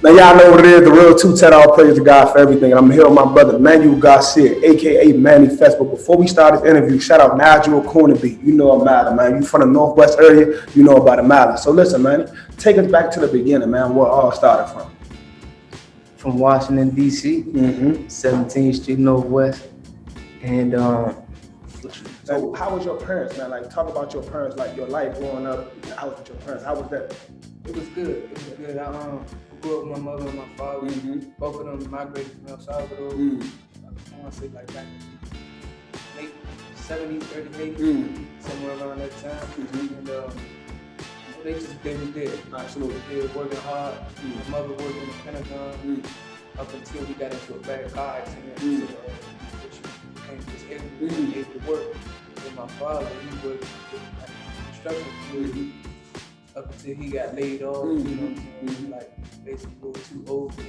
Now y'all know what it is, the real two-ten, all praise to God for everything. And I'm here with my brother, Manuel Garcia, a.k.a. Manny Fatz. But before we start this interview, shout out Nigel Cornerbeat. You know about it, man. You from the Northwest area, you know about it. So listen, man, take us back to the beginning, man, where it all started from. From Washington, D.C., 17th Street Northwest. And so how was your parents, man? Like, talk about your parents, like your life growing up in the house with your parents. How was that? It was good. It was good. I grew up with my mother and my father. Both of them migrated from El Salvador. I want to say like back in late 70s, 38, somewhere around that time. And they just did. Absolutely. They were working hard. My mother worked in the Pentagon up until we got into a bad car accident. So, which became disable, able to work. And my father, he worked in construction field. Up until he got laid off, you know what I'm saying? Like, basically, a little too old for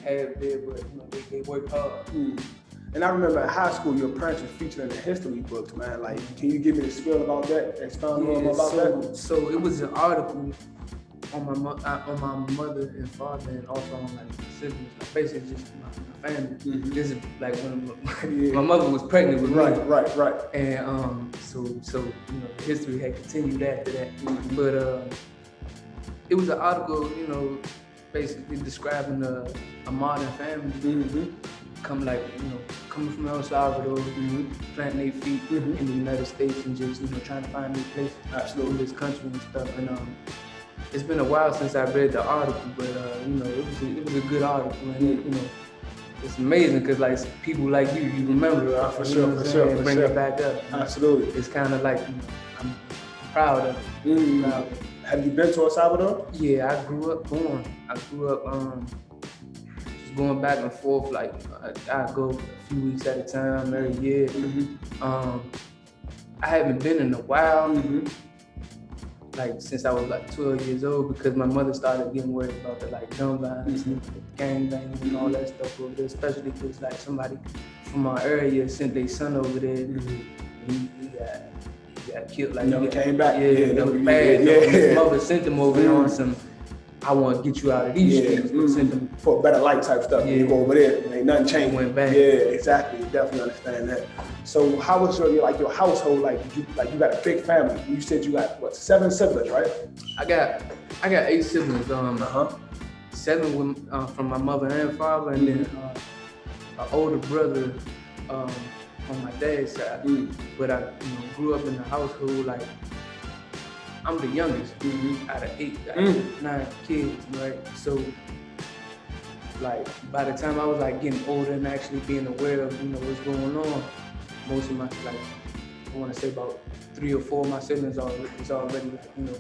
have there, but you know, they work hard. And I remember in high school, your parents were featured in the history books, man. Like, can you give me the spiel about that? Expound a little more about that? So it was an article on my mother and father, and also on like siblings, like basically just my family. This is like when my mother was pregnant with me. Right. And so you know, history had continued after that. But it was an article, you know, basically describing a modern family. Coming from El Salvador, planting their feet in the United States and just, you know, trying to find their place in this country and stuff. And it's been a while since I read the article, but you know, it was a good article, and you know, it's amazing because like people like you remember for sure, bring it back up. Absolutely, it's kind of like, you know, I'm proud of it. Have you been to El Salvador? Yeah, I grew up just going back and forth. Like I go a few weeks at a time every year. I haven't been in a while. Like since I was like 12 years old, because my mother started getting worried about the like gun violence and gang banging and all that stuff over there, especially because like somebody from our area sent their son over there. He got killed. Like never came back. That was bad. His mother sent him over there on some, I want to get you out of these streets, but sent them for a better life type stuff. You go over there, ain't nothing changed. Went back. Yeah, exactly. Definitely understand that. So how was your household? Like you got a big family. You said you got what, 7 siblings, right? I got 8 siblings. 7 from my mother and father, and then an older brother on my dad's side. But I grew up in a household like I'm the youngest out of 8, 9 kids, right? So like by the time I was like getting older and actually being aware of, you know, what's going on, most of my, like, I want to say about 3 or 4 of my siblings was already like, you know,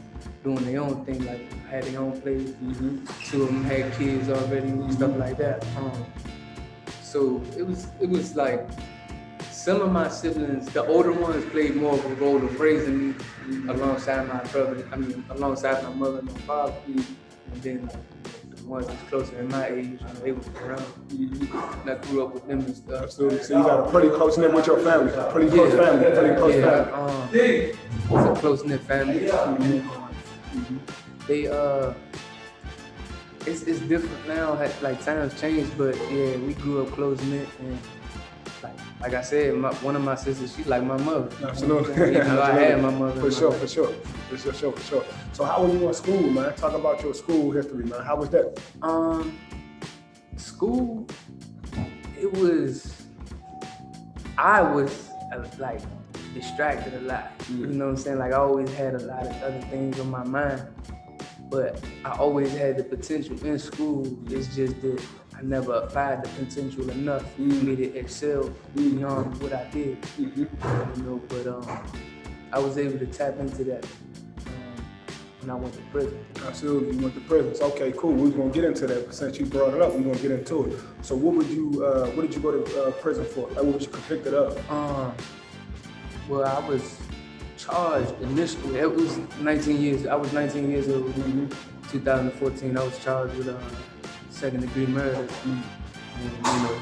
doing their own thing, like had their own place. 2 of them had kids already and stuff like that. So it was like some of my siblings, the older ones, played more of a role of raising me alongside my brother. Alongside my mother and my father. And then the ones that's closer in my age, you know, they was around. And I grew up with them and stuff. Absolutely. So you got a pretty close knit with your family. Pretty close family. It's a close knit family. They it's different now. Like times changed, but yeah, we grew up close knit and. Like I said, one of my sisters, she's like my mother. Absolutely. You know, I had my mother. For sure. So how were you in school, man? Talk about your school history, man. How was that? School, I was like distracted a lot. You know what I'm saying? Like I always had a lot of other things on my mind, but I always had the potential in school. It's just that I never applied the potential enough for me to excel beyond what I did. You know, but I was able to tap into that when I went to prison. Absolutely, you went to prison. Okay, cool. We're gonna get into that, but since you brought it up, we're gonna get into it. So, what did you go to prison for? Like, what was you convicted of? Well, I was charged initially. It was 19 years. I was 19 years old. 2014, I was charged with second-degree murder. And, you know,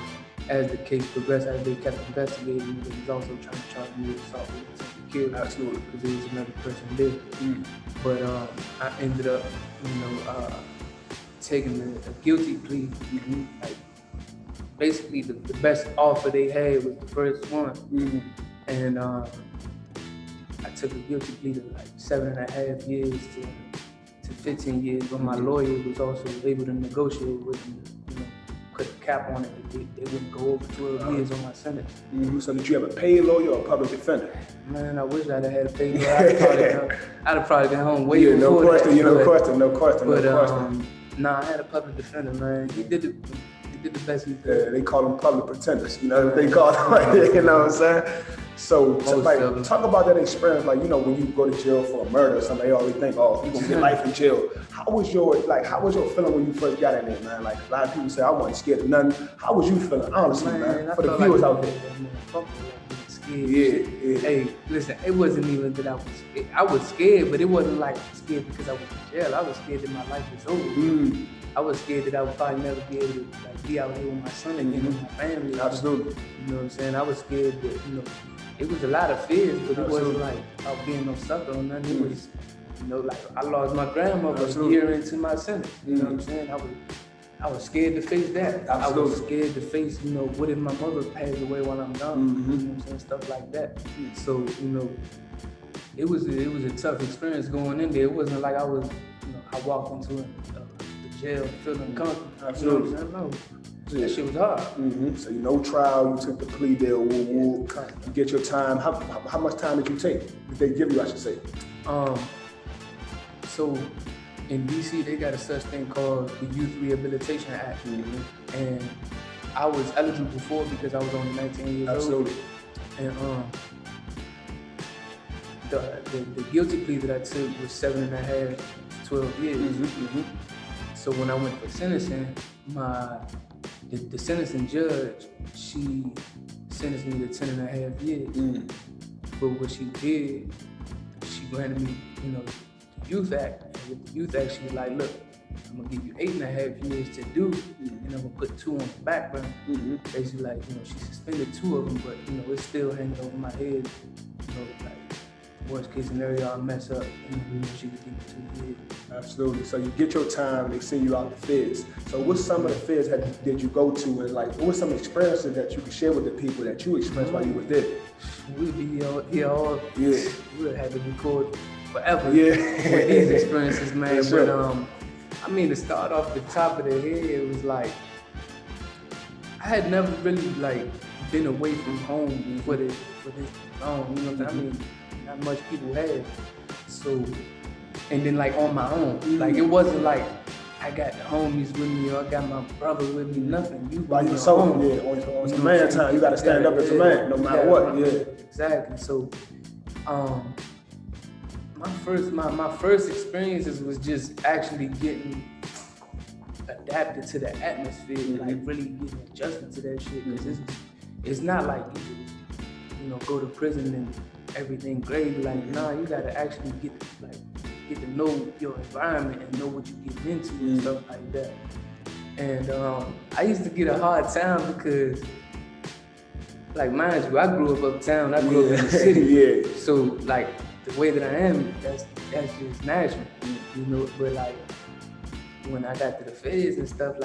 as the case progressed, as they kept investigating, they was also trying to charge me with assault with intent to kill. Absolutely. Because there was another person there. But I ended up, taking a guilty plea. Like basically the best offer they had was the first one. And I took a guilty plea to like 7.5 years to 15 years, but my lawyer was also able to negotiate with me, put a cap on it. They wouldn't go over 12 years on my sentence. So did you have a paid lawyer or a public defender? Man, I wish I'd have had a paid lawyer. I'd have probably been home way before no question, that. no question. Nah, I had a public defender, man. He did the best he could. Yeah, they call them public pretenders, what they call them right there, you know what I'm saying? So like, talk about that experience, like, when you go to jail for a murder or something, they always think, oh, you're gonna get life in jail. How was your feeling when you first got in there, man? Like, a lot of people say, I wasn't scared of nothing. How was you feeling, honestly, man? For the viewers out there. Scared. Yeah. Hey, listen, it wasn't even that I was scared. I was scared, but it wasn't like scared because I was in jail. I was scared that my life was over. I was scared that I would probably never be able to be out here with my son again, with my family. Absolutely. You know what I'm saying? I was scared that, it was a lot of fears, but it wasn't like about being no sucker or nothing. It was, like I lost my grandmother a year into my sentence. You know what I'm saying? I was scared to face that. Absolutely. I was scared to face, what if my mother passed away while I'm gone? You know what I'm saying? Stuff like that. So, it was a tough experience going in there. It wasn't like I was, I walked into the jail feeling comfortable. Absolutely. You know what I'm saying? No. That shit was hard. So no trial, you took the plea deal, you get your time. How much time did you take? Did they give you, I should say? So in DC, they got a such thing called the Youth Rehabilitation Act. And I was eligible for it because I was only 19 years old. And the guilty plea that I took was 7.5 to 12 years. So when I went for sentencing, the sentencing judge, she sentenced me to 10.5 years. But what she did, she granted me, the Youth Act. And with the Youth Act, she was like, look, I'm gonna give you 8.5 years to do, and I'm gonna put 2 on the background. Basically, like, she suspended 2 of them, but it's still hanging over my head. Like worst case scenario, I'll mess up, she could give me 2 years. Absolutely. So you get your time, they send you out the feds. So what's some of the feds did you go to, and like, what were some experiences that you could share with the people that you experienced while you were there? We'd be here all, we'd have to record forever with these experiences, man. Sure. But to start off the top of the head, it was like, I had never really been away from home for this long, what I mean? Not much people had. So, and then on my own, it wasn't like I got the homies with me or I got my brother with me, nothing. You by yourself, on some man time, you gotta stand up as a man, no matter what. Exactly. So, my first experiences was just actually getting adapted to the atmosphere, really getting adjusted to that shit. Because it's not like you go to prison and everything great. Nah, you gotta actually get to know your environment and know what you get into and stuff like that. And I used to get a hard time because, mind you, I grew up uptown. I grew up in the city. So the way that I am, that's just natural, But when I got to the feds and stuff,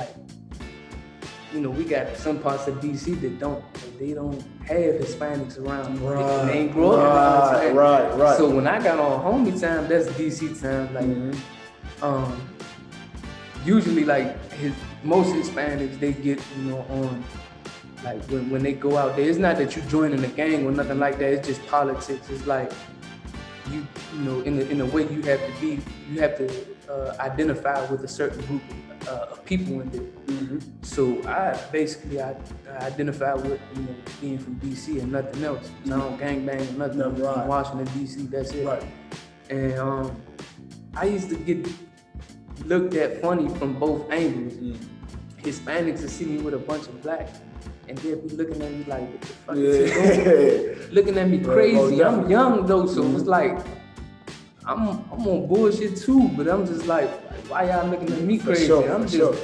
we got some parts of DC that don't have Hispanics around. Right. They ain't grow up around. Right. So when I got on homie time, that's DC time. Usually most Hispanics, they get on when they go out there. It's not that you joining a gang or nothing like that. It's just politics. It's in the way you have to identify with a certain group of people in there. So I identify with being from DC and nothing else. I don't gangbang or nothing. I'm from Washington DC. That's it. Right. And I used to get looked at funny from both angles. Hispanics would see me with a bunch of blacks, and they'd be looking at me like, what the fuck is he doing? Looking at me crazy. I'm young though, so it's I'm on bullshit too, but I'm just why y'all looking at me crazy? I'm just,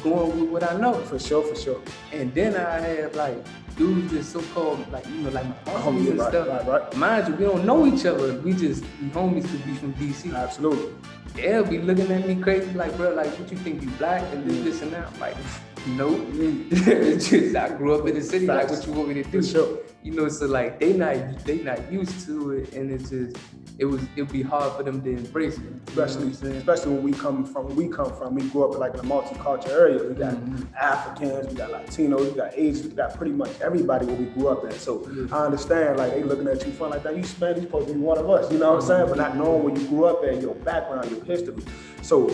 going with what I know. For sure. And then I have dudes that's so-called, like, you know, like my homies and right, stuff. right. Mind you, we don't know each other. We homies could be from DC. Absolutely. They'll be looking at me crazy, like, bro, like, what you think, you black and this and that? I'm like, nope. It's just, I grew up in the city. Facts. Like, what you want me to do? Sure. You know, so like they not used to it, and it'd be hard for them to embrace it. Especially when we come from, we grew up like in a multicultural area. We got Africans, we got Latinos, we got Asians, we got pretty much everybody where we grew up in. So I understand, like, they looking at you fun like that. You Spanish, you supposed to be one of us, you know what I'm saying? But not knowing where you grew up at, your background, your history. So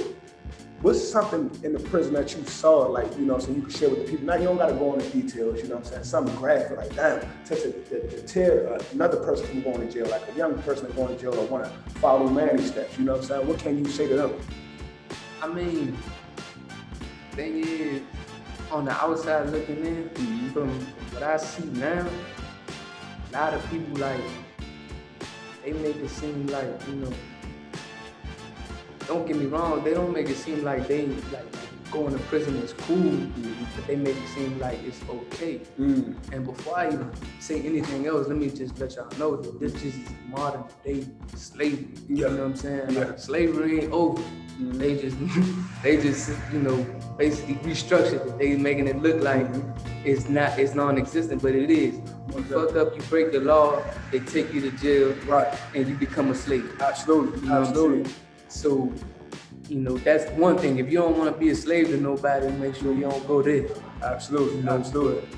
what's something in the prison that you saw, like, you know, so you can share with the people? Now, you don't got to go into details, you know what I'm saying? Something graphic, like, damn, to tear another person from going to jail, like a young person that's going to jail or want to follow Manny steps, you know what I'm saying? What can you say to them? I mean, thing is, on the outside looking in, from what I see now, a lot of people, like, they make it seem like, you know, don't get me wrong, they don't make it seem like they, like, going to prison is cool, but they make it seem like it's okay. And before I even say anything else, let me just let y'all know that this just is modern day slavery. You know what I'm saying? Like, slavery ain't over. They just, you know, basically restructured it. They making it look like it's non-existent, but it is. You fuck up, you break the law, they take you to jail, and you become a slave. Absolutely, you know absolutely. So, you know, that's one thing. If you don't want to be a slave to nobody, make sure you don't go there. Absolutely, you know, absolutely.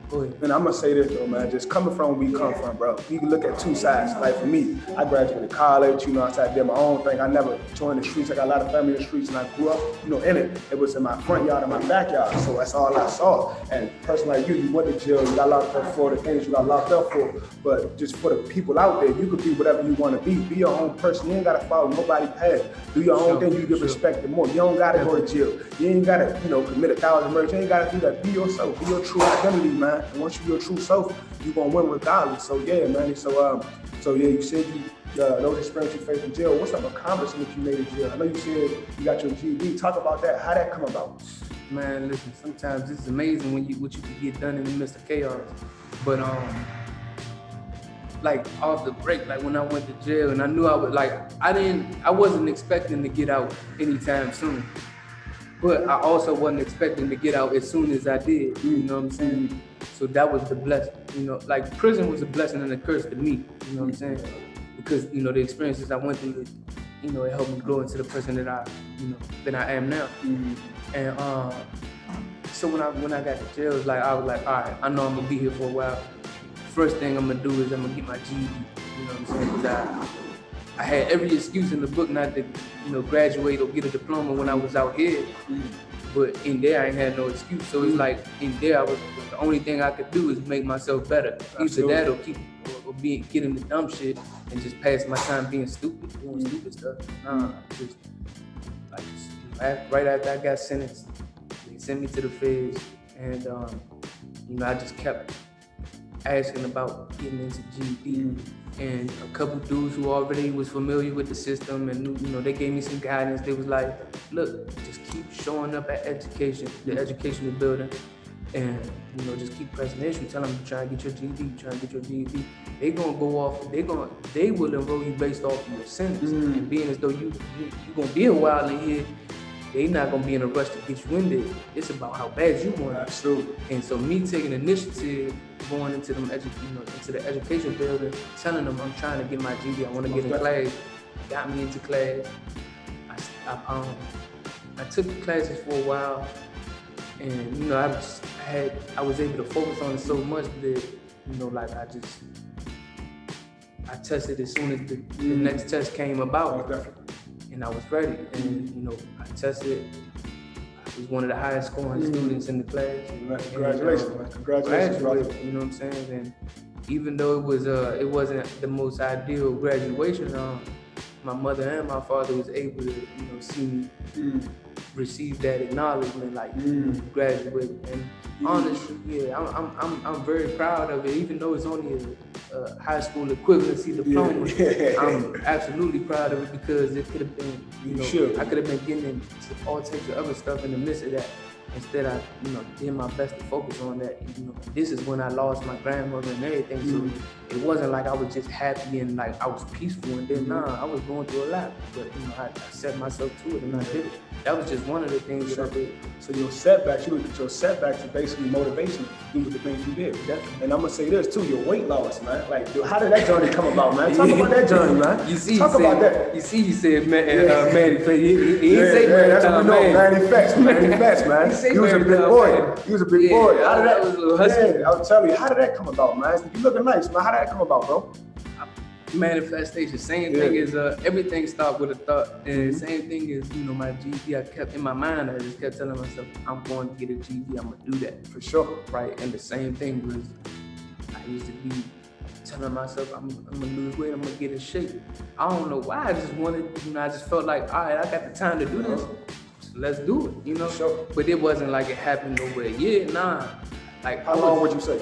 Go ahead. And I'm gonna say this though, man, just coming from where we come from, bro, you can look at two sides. Like for me, I graduated college, you know, I did my own thing. I never joined the streets. I got a lot of family in the streets, and I grew up, you know, in it. It was in my front yard and my backyard, so that's all I saw. And a person like you went to jail, you got locked up for the things you got locked up for. But just for the people out there, you could be whatever you want to be. Be your own person. You ain't gotta follow nobody's path. Do your own thing. You get respected more. You don't gotta go to jail. You ain't gotta, you know, commit 1,000 murders. You ain't gotta do that. Be yourself. Be your true identity, man. And once you're your true self, you're gonna win regardless. So yeah, man. So yeah, you said those experiences you faced in jail. What's some accomplishments you made in jail? I know you said you got your GED. Talk about that. How that come about? Man, listen. Sometimes it's amazing what you can get done in the midst of chaos. But like off the break, like when I went to jail, and I knew I would, like, I wasn't expecting to get out anytime soon. But I also wasn't expecting to get out as soon as I did. You know what I'm saying? So that was the blessing. You know, like prison was a blessing and a curse to me. You know what I'm saying? Because, you know, the experiences I went through, you know, it helped me grow into the person that I am now. And so when I got to jail, it's like I was like, all right, I know I'm gonna be here for a while. First thing I'm gonna do is I'm gonna get my GED. You know what I'm saying? Because I had every excuse in the book not to, you know, graduate or get a diploma when I was out here. But in there, I ain't had no excuse. So it's like in there, the only thing I could do is make myself better. Either that or get in the dumb shit and just pass my time being stupid, doing stupid stuff. Just like right after I got sentenced, they sent me to the feds, and you know, I just kept asking about getting into GED. And a couple dudes who already was familiar with the system, and you know, they gave me some guidance. They was like, look, just keep showing up at the educational building, and you know, just keep pressing the issue. Tell them you're trying to get your GED, They gonna go off. They will enroll you based off your sentence, and being as though you gonna be a while in here. They not gonna be in a rush to get you in there. It's about how bad you want it. Absolutely. And so me taking initiative, going into them, into the education building, telling them I'm trying to get my GED, I want to get in class. Got me into class. I took the classes for a while, and you know, I was able to focus on it so much that, you know, like I tested as soon as the next test came about. And I was ready, and you know, I tested. I was one of the highest scoring students in the class. Congratulations, congratulations, brother. You know what I'm saying? And even though it wasn't the most ideal graduation, my mother and my father was able to, you know, see me receive that acknowledgement, like graduate. And honestly, yeah, I'm very proud of it, even though it's only a high school equivalency diploma. I'm absolutely proud of it, because it could have been, you know, I could have been getting into all types of other stuff in the midst of that. instead I, did my best to focus on that. This is when I lost my grandmother and everything. So it wasn't like I was just happy and like I was peaceful. And then I was going through a lot. But I set myself to it and I did it. That was just one of the things that I did. So your setbacks, you look at your setbacks as basically motivation to do the things you did. Definitely. And I'm gonna say this too, your weight loss, man. Like, how did that journey come about, man? Talk about that journey, man. You see, talk about that. You see, he said, Manny Fatz. He didn't say Manny. That's what we know, Manny Fatz, man. He was a big boy. He was a big boy. How did that? I'll tell you, how did that come about, man? You looking nice, man. How did that come about, bro? Manifestation. Same thing is everything starts with a thought, and same thing is my GED. I kept in my mind. I just kept telling myself, I'm going to get a GED. I'm gonna do that for sure, right? And the same thing was, I used to be telling myself, I'm gonna lose weight. I'm gonna get in shape. I don't know why. I just wanted. I just felt like, all right, I got the time to do this. So let's do it. Sure. But it wasn't like it happened over a year. Nah. Like how long would you say?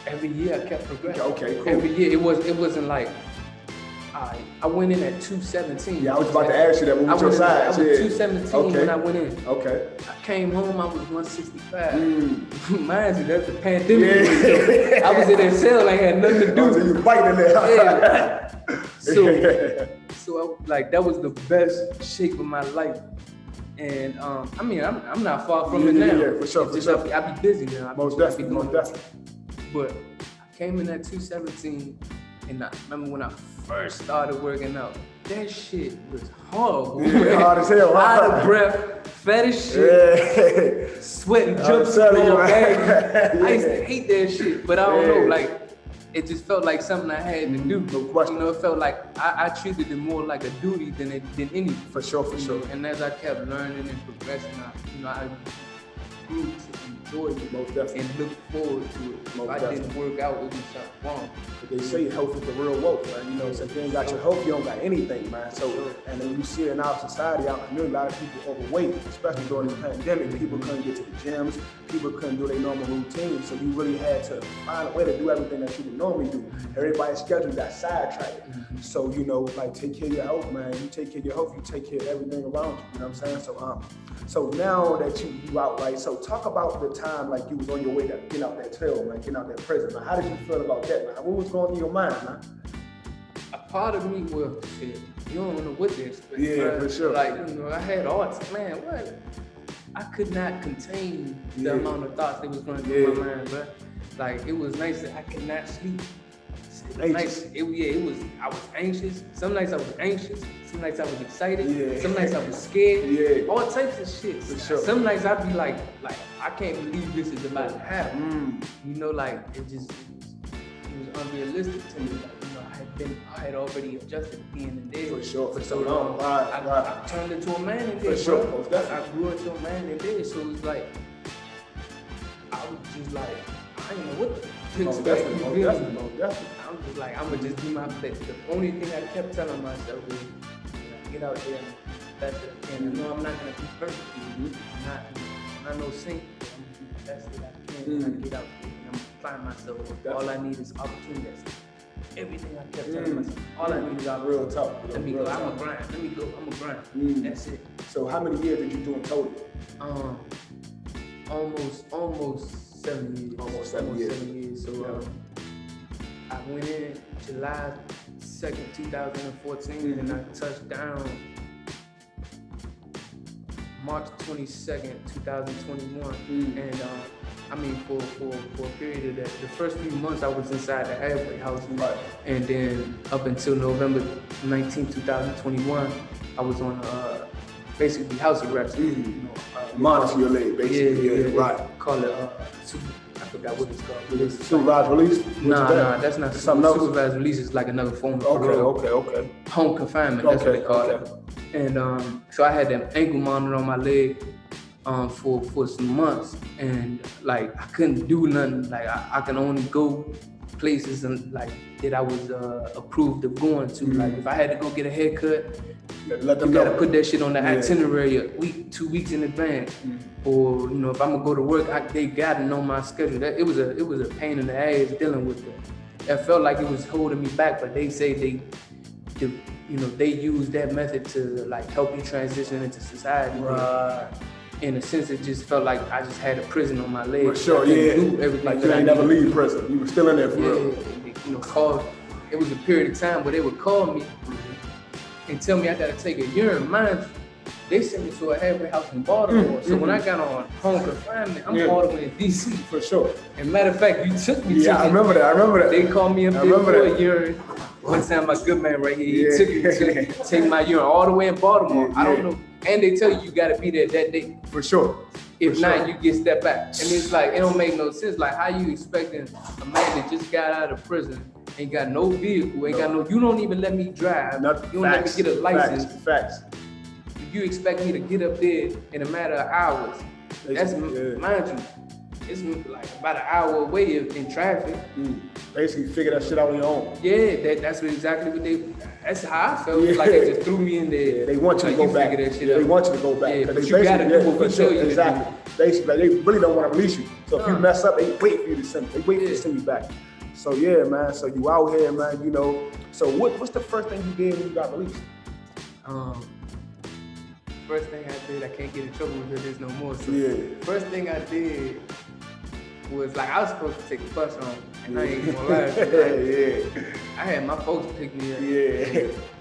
Every year I kept progressing. Okay, cool. Every year it wasn't like I went in at 217. Yeah, I was about to ask you that. What was your size? I was 217 when I went in. Okay. I came home, I was 165. Mind you, that's the pandemic. I was in that cell, I had nothing to do. So you fighting there. Yeah. So that was the best shape of my life. And I'm not far from it now. Yeah, for sure. I be busy now. Most definitely. But I came in at 217, and I remember when I first started working out, that shit was horrible. Yeah, hard as hell. Out of breath, fat as shit, sweating, jumps all baggy. I used to hate that shit, but I don't know, it just felt like something I had to do. No question. It felt like I treated it more like a duty than anything. For sure. And as I kept learning and progressing, I grew to enjoy it and look forward to it. If I didn't work out, it would be something wrong. But they say health is the real wealth, man. So if you ain't got your health, you don't got anything, man. So, and then you see in our society, our community, a lot of people overweight, especially during the pandemic. People couldn't get to the gyms, people couldn't do their normal routine. So you really had to find a way to do everything that you would normally do. Everybody's schedule got sidetracked. So, take care of your health, man. You take care of your health, you take care of everything around you. You know what I'm saying? So now that you out, right? So talk about the time you was on your way to get out that trail, man, get out that prison. Man. How did you feel about that, man? What was going through your mind, man? A part of me was, shit, you don't know what this. Yeah, for sure. I had arts, man. What? I could not contain the amount of thoughts that was running through my mind, but it was nice that I could not sleep. Anxious. It was. I was anxious. Some nights I was anxious. Some nights I was excited. Yeah. Some nights I was scared. Yeah. All types of shit. For sure. Some nights I'd be like I can't believe this is about to happen. It was unrealistic to me. I had already adjusted to being in there for sure for so long. I turned into a man in there. For sure. I grew into a man in there. So it was I was just I didn't know what to expect. Definitely. I'm just I'm gonna just do my best. The only thing I kept telling myself is, get out there and that's it. And I know I'm not gonna be perfect. I'm not no saint. I'm gonna do the best that I can. I get out there and I'm gonna find myself. All I need is opportunities. Everything I kept telling myself. All I need is opportunity. Real talk. Let me go. I'm a grind. Let me go. I'm a grind. That's it. So how many years did you do in total? Almost 7 years. Almost 7 years. So I went in July 2nd, 2014, and I touched down March 22nd, 2021. And for a period of that, the first few months I was inside the halfway house. Right. And then up until November 19, 2021, I was on basically house arrest. Monitor your leg, basically. Yeah, right. Call it I forgot what it's called. Supervised release? Nah, that's not something else. Supervised release is like another form of parole. Okay. Home confinement, that's what they call it. And so I had that ankle monitor on my leg for some months, and I couldn't do nothing. I can only go places and that I was approved of going to. If I had to go get a haircut, you gotta put that shit on the itinerary a week, 2 weeks in advance. Or if I'm gonna go to work, they gotta know my schedule. It was a pain in the ass dealing with that. I felt like it was holding me back, but they say they use that method to help you transition into society. Right. in a sense, it just felt like I just had a prison on my legs. For sure, I couldn't do everything like that you I ain't never needed. leave prison. You were still in there for real. You know, call. It was a period of time where they would call me and tell me I gotta take a urine. Mind you, they sent me to a halfway house in Baltimore. So when I got on home confinement, I'm all the way in DC. For sure. And matter of fact, you took me to I remember that. They called me up there for a urine. One time, my good man right here, he took me to take my urine all the way in Baltimore. I don't know. And they tell you gotta be there that day. For sure. If not, you get stepped back. And it's like, it don't make no sense. Like, how you expecting a man that just got out of prison, ain't got no vehicle, ain't got no, you don't even let me drive. Nothing. You don't let me get a license. Facts. You expect me to get up there in a matter of hours. That's, mind you, it's like about an hour away in traffic. Basically figure that shit out on your own. Yeah, that's exactly what that's how I felt. Like they just threw me in there. They want you to go back. That shit they want you to go back. Yeah, but you gotta do what we tell you exactly. to do. Basically, like, they really don't want to release you. So if you mess up, they wait for you to send you back. So yeah, man. So you out here, man, you know. So what's the first thing you did when you got released? First thing I did, I can't get in trouble with this no more. So first thing I did was like I was supposed to take a bus home, and I ain't gonna lie. I had my folks pick me up.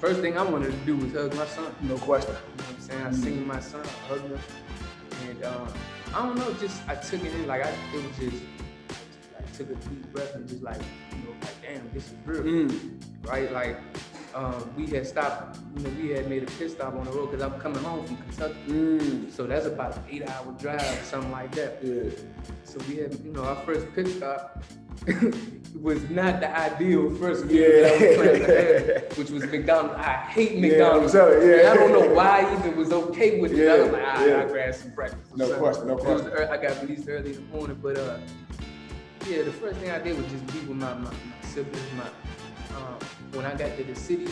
First thing I wanted to do was hug my son. No question. You know what I'm saying? I seen my son, I hugged him, and I don't know, just I took it in like it was just like took a deep breath and just like, you know, like damn, this is real, right? Like we had stopped, you know, we had made a pit stop on the road because I'm coming home from Kentucky. So that's about an 8-hour drive, something like that. So we had, you know, our first pit stop was not the ideal first meal that I was planning to have, which was McDonald's. I hate McDonald's. And I don't know why I even was okay with it. I was like, I'll grab some breakfast. No question. I got released early in the morning, but the first thing I did was just be with my siblings. When I got to the city,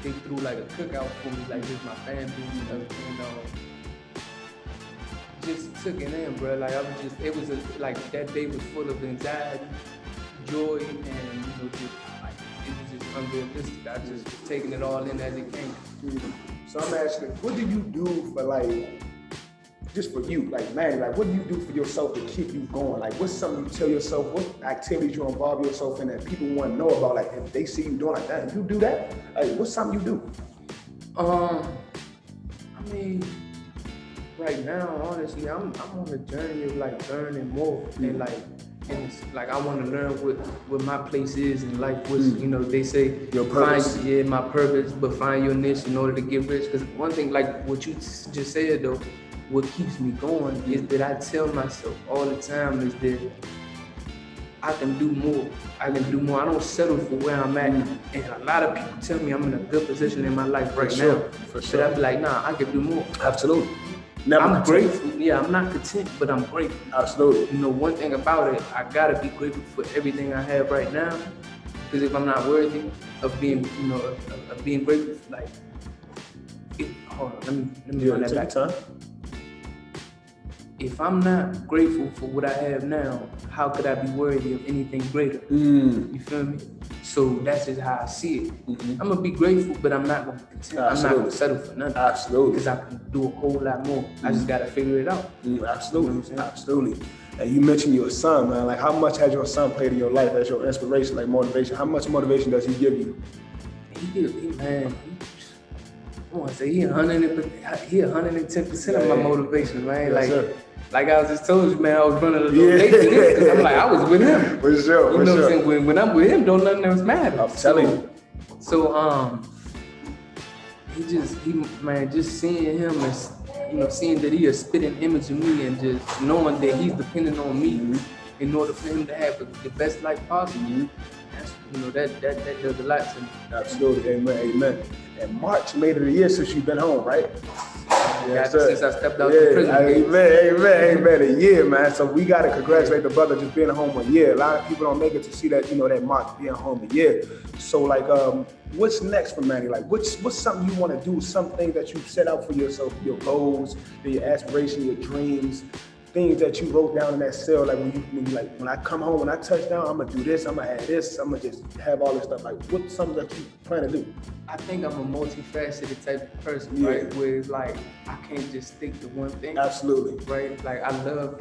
they threw like a cookout for me, like just my family and stuff, just took it in, bro. Like it was like that day was full of anxiety, joy, and you know, just like it was just unrealistic. I just was taking it all in as it came. So I'm asking, what do you do for like, just for you, like man, like what do you do for yourself to keep you going? Like what's something you tell yourself, what activities you involve yourself in that people want to know about? Like if they see you doing like that, you do that? Like what's something you do? I mean, right now, honestly, I'm on a journey of like learning more and it's like I want to learn what my place is in life. What's you know, they say your purpose. Find my purpose, but find your niche in order to get rich. Because one thing, like what you just said though, what keeps me going is that I tell myself all the time is that I can do more. I don't settle for where I'm at. And a lot of people tell me I'm in a good position in my life right now. For sure. But I be like, nah, I can do more. Absolutely. I'm grateful. Yeah, I'm not content, but I'm grateful. Absolutely. You know, one thing about it, I gotta be grateful for everything I have right now. Because if I'm not worthy of being, you know, of being grateful, like, hold on, let me run that back. Time. If I'm not grateful for what I have now, how could I be worthy of anything greater? Mm. You feel me? So that's just how I see it. Mm-hmm. I'm gonna be grateful, but I'm not gonna be content. Absolutely. I'm not gonna settle for nothing. Absolutely. Because I can do a whole lot more. I just gotta figure it out. Absolutely. You know Absolutely. And you mentioned your son, man. Like, how much has your son played in your life as your inspiration, like motivation? How much motivation does he give you? Man, I want to say he 110% of my motivation, man. Yes, like I just told you, man, I was running a little late to this because I'm like, I was with him. For sure. You know what I'm saying? When I'm with him, don't nothing else matter. I'm telling you. So, just seeing him and, you know, seeing that he a spitting image of me and just knowing that he's depending on me in order for him to have the best life possible. That's, you know, that does a lot to me. Absolutely. Amen. And March made it a year since you've been home, right? Yes, since I stepped out the prison. Amen. A year, man. So we gotta congratulate the brother just being home a year. A lot of people don't make it to see that, you know, that March being home a year. So like, what's next for Manny? Like, what's something you want to do? Something that you set out for yourself, your goals, your aspirations, your dreams. things that you wrote down in that cell, like when you like, when I come home, when I touch down, I'm gonna do this, I'm gonna have this, I'm gonna just have all this stuff. Like, what's something that you plan to do? I think I'm a multifaceted type of person, right? Where it's like I can't just stick to one thing. Absolutely. Right? Like I love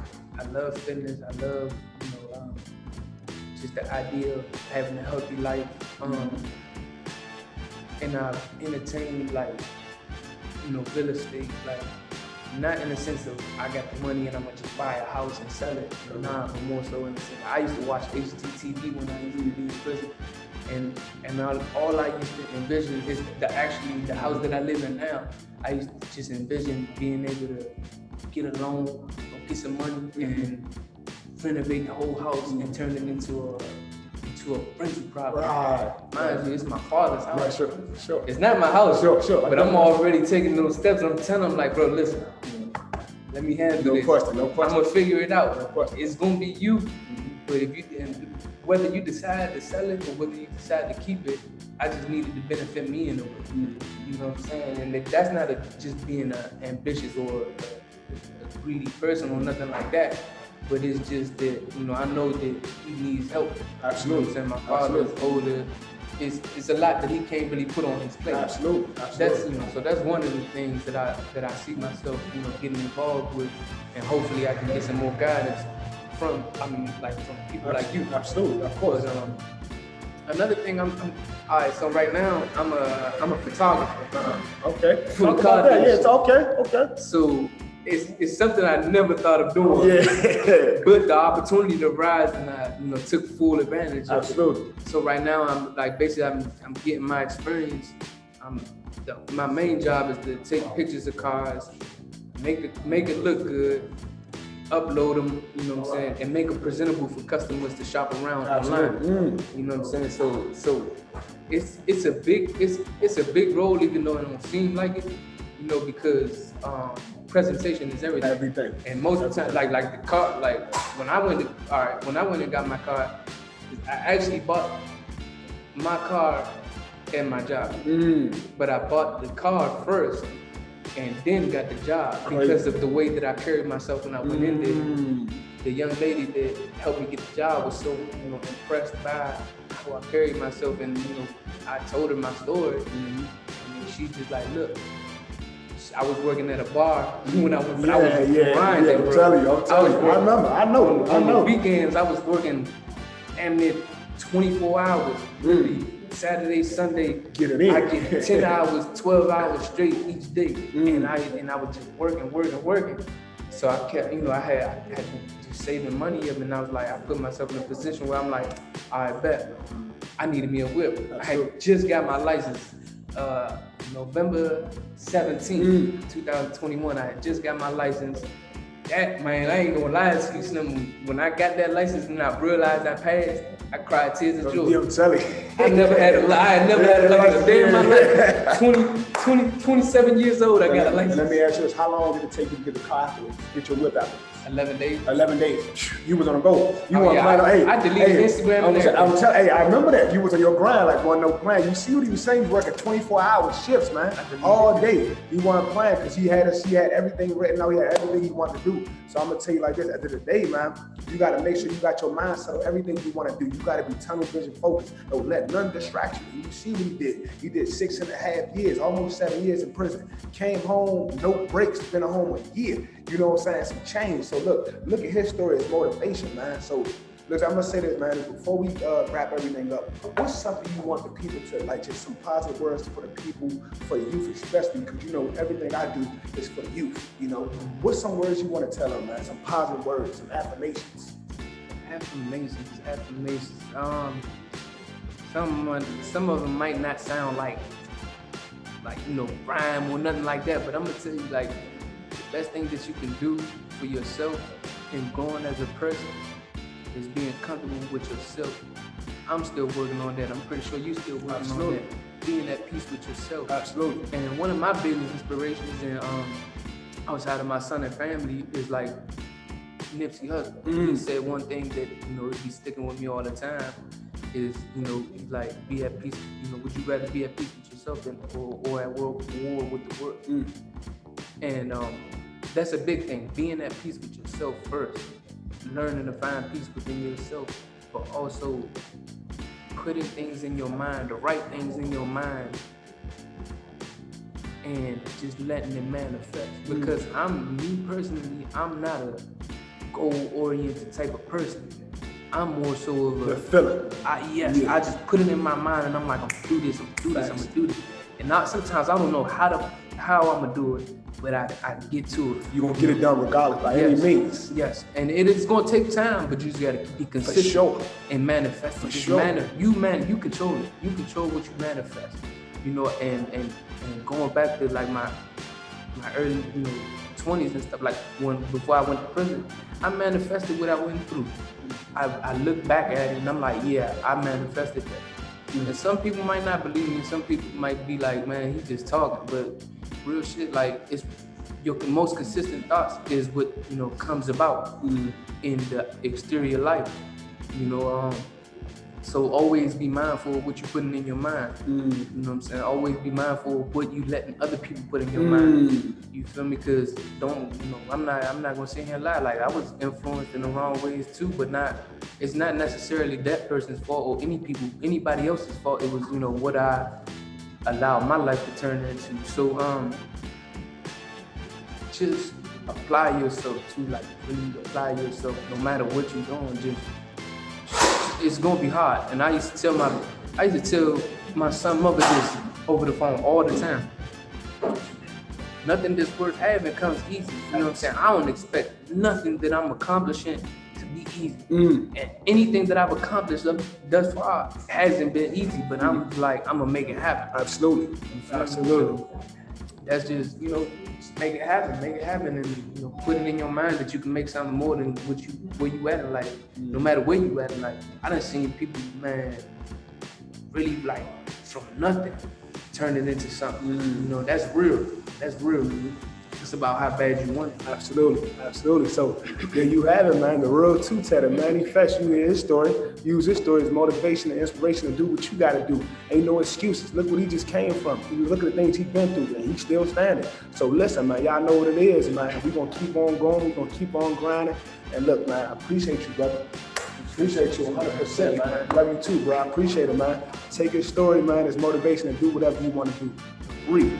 fitness. I love, just the idea of having a healthy life. And I've entertained like, real estate, like not in the sense of I got the money and I'm gonna just buy a house and sell it. Nah, but more so in the sense I used to watch HGTV when I used to be in prison. And all I used to envision is the house that I live in now. I used to just envision being able to get a loan or get some money and renovate the whole house and turn it into a rental property. Right. Mind you, it's my father's house. Right, sure. It's not my house. Sure. But I'm already taking those steps. I'm telling him like, bro, listen, let me handle this. No question. I'm gonna figure it out. It's gonna be you. But whether you decide to sell it or whether you decide to keep it, I just needed to benefit me in a way. You know what I'm saying? And that's not just being an ambitious or a greedy person or nothing like that. But it's just that, I know that he needs help. Absolutely. You know what I'm saying? My father is older. It's a lot that he can't really put on his plate. Absolutely. That's so that's one of the things that I see myself, getting involved with, and hopefully I can get some more guidance from people like you. Absolutely, of course. But, another thing, all right. So right now I'm a photographer. Okay. Talk about that. Yeah, it's okay. So it's something I never thought of doing. Yeah. But the opportunity arose and I took full advantage of it. Absolutely. So right now I'm getting my experience. My main job is to take pictures of cars, make it look good, upload them, and make them presentable for customers to shop around online. You know what I'm saying? So it's a big role, even though it don't seem like it, because presentation is everything. Everything. And most of the time, like the car, like when I went and got my car, I actually bought my car and my job. But I bought the car first and then got the job because of the way that I carried myself when I went in there. The young lady that helped me get the job was so impressed by how I carried myself, and I told her my story, and she's just like, look, I was working at a bar when I was grinding. I'm telling you. I know. On the weekends, I was working damn near 24 hours. Really. Saturday, Sunday, get it in. I get 10 hours, 12 hours straight each day. And I was just working. So I kept, I had to just saving money up, and I was like, I put myself in a position where I'm like, I bet I needed me a whip. I had just got my license. November 17, 2021, I had just got my license. That, man, I ain't gonna lie to you, Slim. When I got that license and I realized I passed, I cried tears of joy. I'm telling you. I had never had a license a day in my life. 27 years old, I got a license. Let me ask you this, how long did it take you to get the car afterwards, get your whip afterwards? 11 days. 11 days. You was on the go. I deleted Instagram and everything. I remember that. You was on your grind, like wasn't no plan. You see what he was saying? He was working 24-hour shifts, man, all day. He wasn't playing because he had everything written out. He had everything he wanted to do. So I'm gonna tell you like this: at the end of the day, man, you gotta make sure you got your mind set on everything you want to do. You gotta be tunnel vision focused. Don't let none distract you. You see what he did? He did 6.5 years, almost 7 years in prison. Came home, no breaks. Been at home a year. You know what I'm saying? Some change. So look at his story as motivation, man. So look, I'm gonna say this, man. Before we wrap everything up, what's something you want the people to like? Just some positive words for the people, for the youth especially, because everything I do is for the youth. What's some words you want to tell them, man? Some positive words, some affirmations. Affirmations. Some of them might not sound like rhyme or nothing like that, but I'm gonna tell you like the best thing that you can do for yourself and growing as a person is being comfortable with yourself. I'm still working on that. I'm pretty sure you still working on that. Being at peace with yourself. Absolutely. And one of my biggest inspirations in outside of my son and family is like Nipsey Hussle. He said one thing that he's sticking with me all the time is he's like, be at peace. Would you rather be at peace with yourself or at war with the world? And that's a big thing. Being at peace with yourself first, learning to find peace within yourself, but also putting things in your mind, the right things in your mind, and just letting it manifest. Because me personally, I'm not a goal-oriented type of person. I'm more so of a feeling. I just put it in my mind, and I'm like, I'm gonna do this, I'm gonna do this. And sometimes I don't know how I'm gonna do it, but I get to it. You're gonna get it done regardless by any means. Yes, and it is gonna take time, but you just gotta be consistent and manifest. For sure. You control it. You control what you manifest. You know, and going back to like my early 20s and stuff, like before I went to prison, I manifested what I went through. I look back at it and I'm like, yeah, I manifested that. And some people might not believe me. Some people might be like, man, he's just talking. But real shit, like, it's your most consistent thoughts is what comes about in the exterior life. So always be mindful of what you're putting in your mind. You know what I'm saying? Always be mindful of what you letting other people put in your mind. You feel me? Because I'm not gonna sit here and lie. Like, I was influenced in the wrong ways too, but it's not necessarily that person's fault or anybody else's fault. It was what I allowed my life to turn into. So just apply yourself to, like, really apply yourself no matter what you're doing. It's gonna be hard. And I used to tell my son mother this over the phone all the time. Nothing that's worth having comes easy. You know what I'm saying? I don't expect nothing that I'm accomplishing to be easy. And anything that I've accomplished thus far hasn't been easy, but I'm like, I'm gonna make it happen. Absolutely. That's just, just make it happen, and put it in your mind that you can make something more than where you at in life. No matter where you at in life. I done seen people, man, really, like, from nothing turn it into something. That's real. It's about how bad you want it. Absolutely. So there you have it, man. The real two-tatter, Manny Fatz. You hear his story. Use his story as motivation and inspiration to do what you got to do. Ain't no excuses. Look what he just came from. Look at the things he's been through, and he's still standing. So listen, man, y'all know what it is, man. We're going to keep on going. We're going to keep on grinding. And look, man, I appreciate you, brother. Appreciate you 100%, man. Love you too, bro. I appreciate it, man. Take your story, man, as motivation and do whatever you want to do. Breathe.